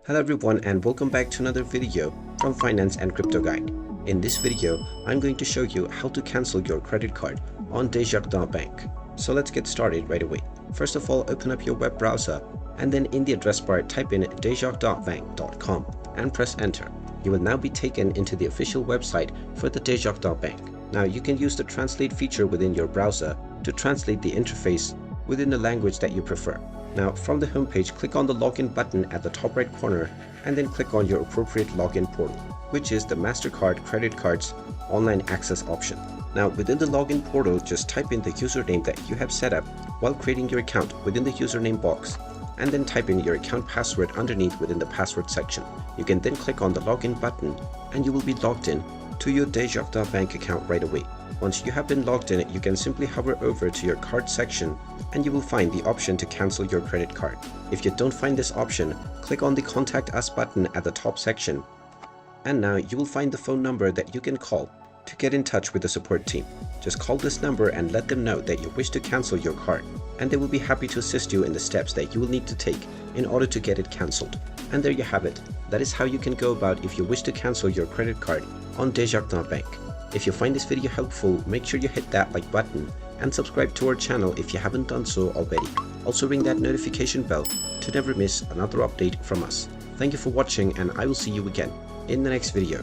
Hello everyone and welcome back to another video from Finance and Crypto Guide. In this video, I'm going to show you how to cancel your credit card on Desjardins Bank. So let's get started right away. First of all, open up your web browser and then in the address bar type in desjardinsbank.com and press enter. You will now be taken into the official website for the Desjardins Bank. Now you can use the translate feature within your browser to translate the interface within the language that you prefer. Now from the homepage, click on the login button at the top right corner and then click on your appropriate login portal, which is the MasterCard credit cards online access option. Now within the login portal, just type in the username that you have set up while creating your account within the username box and then type in your account password underneath within the password section. You can then click on the login button and you will be logged in to your Desjardins Bank account right away. Once you have been logged in, you can simply hover over to your card section and you will find the option to cancel your credit card. If you don't find this option, click on the Contact Us button at the top section. And now you will find the phone number that you can call to get in touch with the support team. Just call this number and let them know that you wish to cancel your card, and they will be happy to assist you in the steps that you will need to take in order to get it cancelled. And there you have it. That is how you can go about if you wish to cancel your credit card on Desjardins Bank. If you find this video helpful, make sure you hit that like button and subscribe to our channel if you haven't done so already. Also ring that notification bell to never miss another update from us. Thank you for watching and I will see you again in the next video.